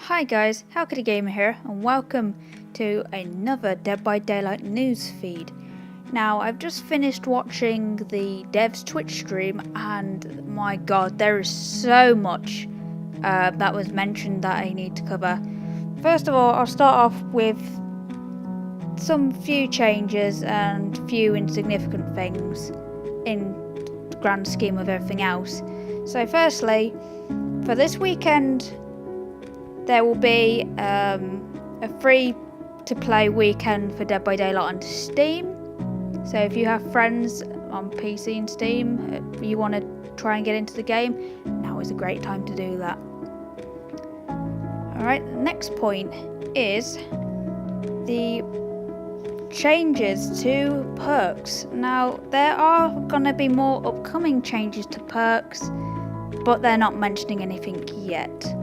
Hi guys, Hellkitty Gamer here, and welcome to another Dead by Daylight news feed. Now, I've just finished watching the devs Twitch stream, and my god, there is so much that was mentioned that I need to cover. First of all, I'll start off with some few changes and few insignificant things in the grand scheme of everything else. So firstly, for this weekend, there will be a free-to-play weekend for Dead by Daylight on Steam. So if you have friends on PC and Steam, you want to try and get into the game, now is a great time to do that. Alright, the next point is the changes to perks. Now, there are going to be more upcoming changes to perks, but they're not mentioning anything yet.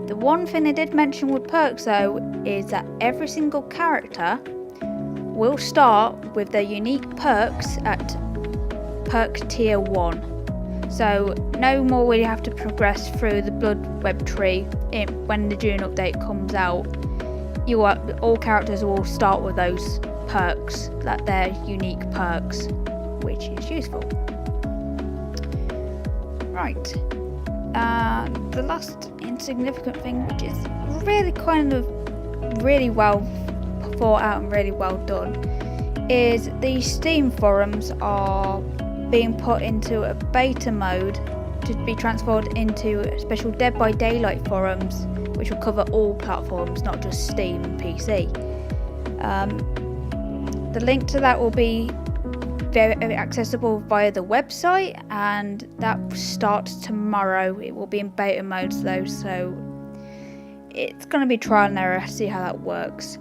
The one thing they did mention with perks though is that every single character will start with their unique perks at perk tier 1. So no more will you have to progress through the blood web tree when the June update comes out. All characters will start with those perks, that they're unique perks, which is useful. Right. The last insignificant thing, which is really really well thought out and really well done, is the Steam forums are being put into a beta mode to be transferred into special Dead by Daylight forums, which will cover all platforms, not just Steam and PC. The link to that will be very accessible via the website, and that starts tomorrow. It will be in beta mode though, so it's going to be trial and error, see how that works.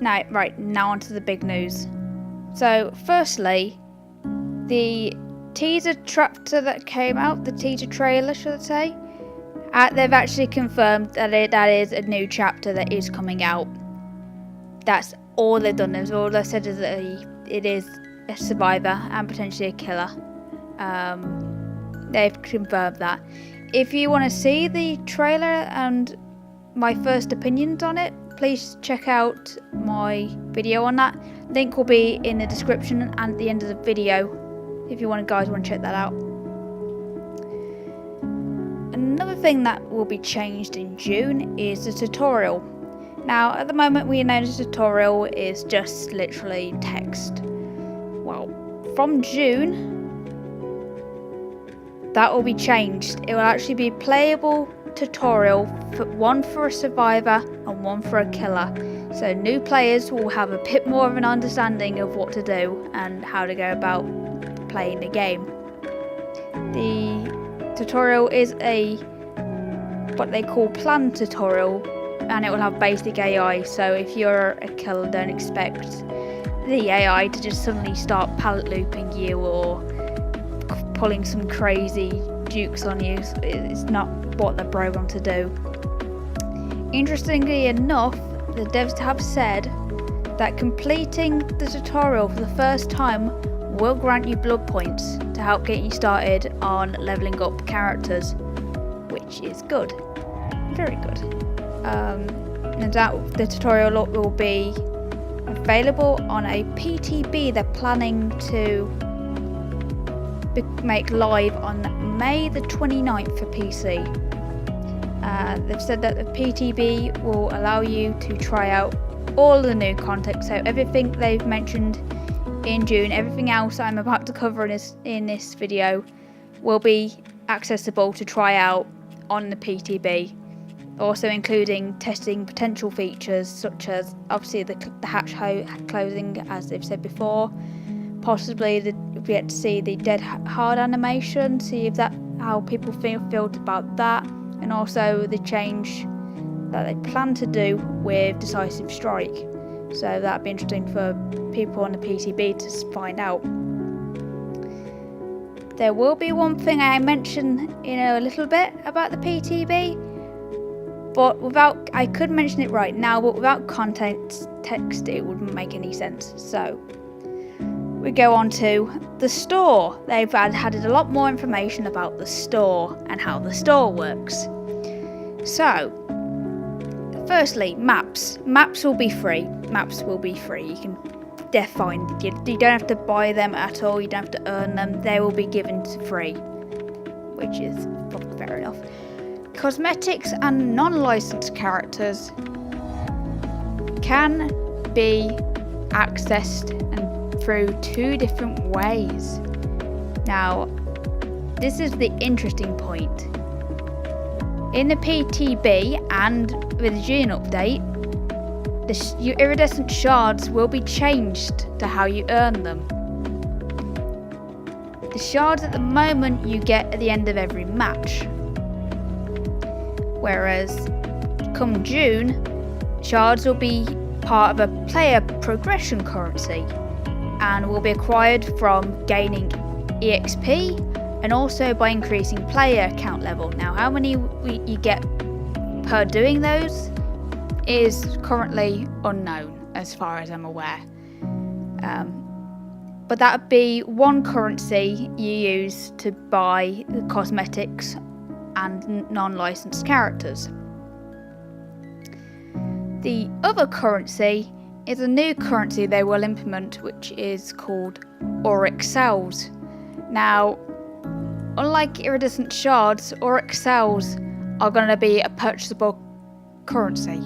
Now onto the big news. So firstly, the teaser chapter that came out, the teaser trailer should I say, they've actually confirmed that that is a new chapter that is coming out. That's all they've done. Is all they said is that it is a survivor and potentially a killer. They've confirmed that. If you want to see the trailer and my first opinions on it, please check out my video on that. Link will be in the description and at the end of the video if you guys want to check that out. Another thing that will be changed in June is the tutorial. Now, at the moment, we know the tutorial is just literally text. Well, from June, that will be changed. It will actually be a playable tutorial, one for a survivor and one for a killer. So new players will have a bit more of an understanding of what to do and how to go about playing the game. The tutorial is what they call planned tutorial, and it will have basic AI, so if you're a killer, don't expect the AI to just suddenly start pallet looping you or pulling some crazy jukes on you. It's not what they're programmed to do. Interestingly enough, the devs have said that completing the tutorial for the first time will grant you blood points to help get you started on leveling up characters, which is good, very good. And that the tutorial will be available on a PTB they're planning to make live on May the 29th for PC. They've said that the PTB will allow you to try out all the new content, so everything they've mentioned in June, everything else I'm about to cover in this video will be accessible to try out on the PTB. Also including testing potential features such as obviously the hatch closing, as they've said before. Possibly you'll get to see the dead hard animation, see if how people feel about that, and also the change that they plan to do with Decisive Strike. So that'd be interesting for people on the PTB to find out. There will be one thing I mention in a little bit about the PTB, but I could mention it right now, but without context text it wouldn't make any sense. So we go on to the store. They've added a lot more information about the store and how the store works. So, firstly, maps. Maps will be free. You can, they're fine. You don't have to buy them at all. You don't have to earn them. They will be given for free, which is probably fair enough. Cosmetics and non-licensed characters can be accessed and through 2 different ways. Now, this is the interesting point. In the PTB and with the June update, your Iridescent Shards will be changed to how you earn them. The shards at the moment you get at the end of every match, whereas come June, shards will be part of a player progression currency and will be acquired from gaining EXP and also by increasing player count level. Now, how many you get per doing those is currently unknown as far as I'm aware. But that would be one currency you use to buy the cosmetics and non-licensed characters. The other currency is a new currency they will implement, which is called Auric Cells. Now, unlike Iridescent Shards, Auric Cells are going to be a purchasable currency.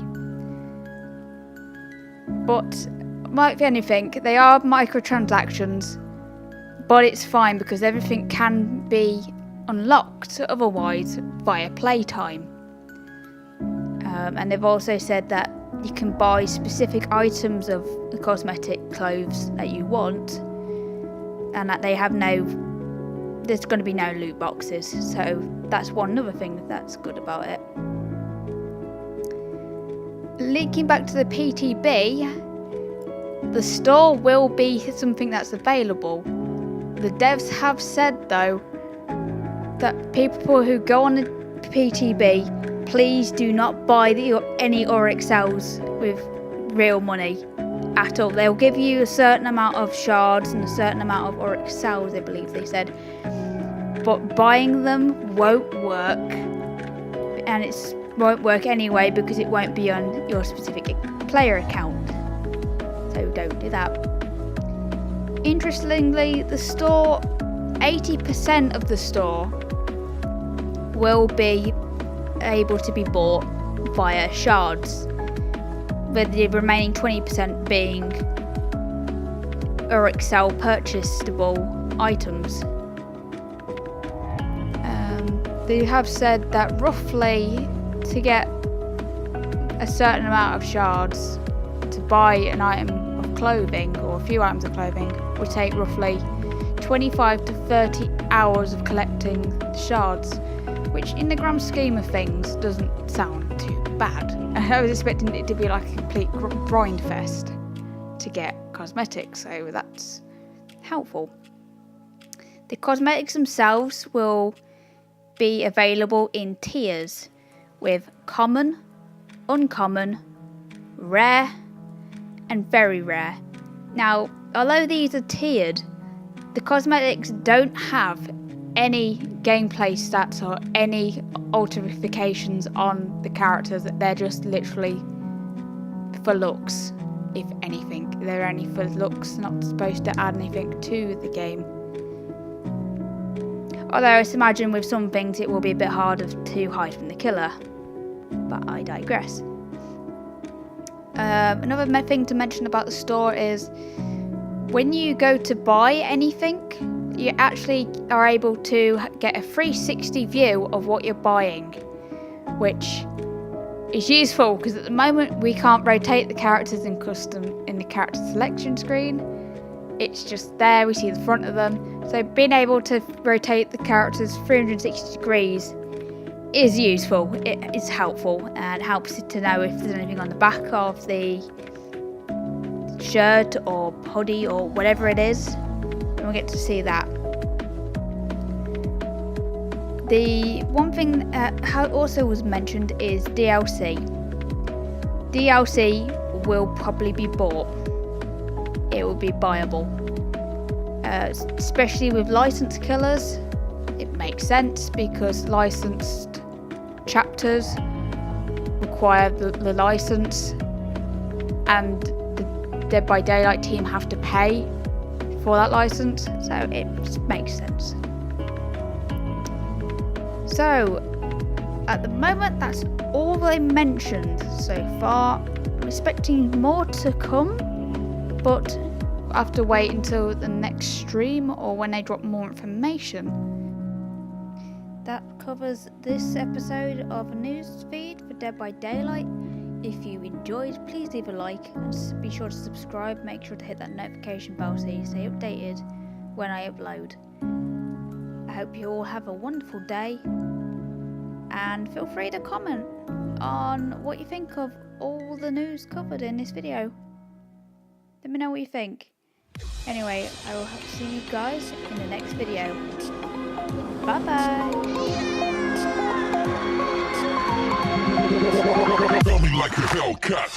But, like anything, they are microtransactions, but it's fine because everything can be unlocked otherwise via playtime. And they've also said that you can buy specific items of the cosmetic clothes that you want, and that there's going to be no loot boxes, so that's one other thing that's good about it. Linking back to the PTB, the store will be something that's available. The devs have said though that people who go on the PTB, please do not buy any Auric Cells with real money at all. They'll give you a certain amount of shards and a certain amount of Auric Cells, I believe they said. But buying them won't work, and it won't work anyway because it won't be on your specific player account. So don't do that. Interestingly, the store, 80% of the store will be able to be bought via shards, with the remaining 20% being Auric Cell purchasable items. They have said that roughly to get a certain amount of shards to buy an item of clothing or a few items of clothing would take roughly 25 to 30 hours of collecting the shards, which in the grand scheme of things doesn't sound too bad. I was expecting it to be like a complete grind fest to get cosmetics, so that's helpful. The cosmetics themselves will be available in tiers with common, uncommon, rare and very rare. Now, although these are tiered, the cosmetics don't have any gameplay stats or any alterations on the characters. They're just literally for looks, if anything. They're only for looks, not supposed to add anything to the game. Although I imagine with some things it will be a bit harder to hide from the killer, but I digress. Another thing to mention about the store is when you go to buy anything, you actually are able to get a 360 view of what you're buying, which is useful because at the moment we can't rotate the characters in the character selection screen. It's just there, we see the front of them. So being able to rotate the characters 360 degrees is useful, it is helpful, and helps to know if there's anything on the back of the shirt or hoodie or whatever it is, and we'll get to see that. The one thing also was mentioned is DLC. DLC will probably be bought. It will be buyable. Especially with licensed killers, it makes sense because licensed chapters require the license, and the Dead by Daylight team have to pay for that license, so it makes sense. So at the moment, that's all they mentioned so far. I'm expecting more to come, but I have to wait until the next stream or when they drop more information. That covers this episode of news feed for Dead by Daylight. If you enjoyed, please leave a like and be sure to subscribe. Make sure to hit that notification bell so you stay updated when I upload. I hope you all have a wonderful day, and feel free to comment on what you think of all the news covered in this video. Let me know what you think. Anyway, I will see you guys in the next video. Bye bye. Feel me like a Hellcat.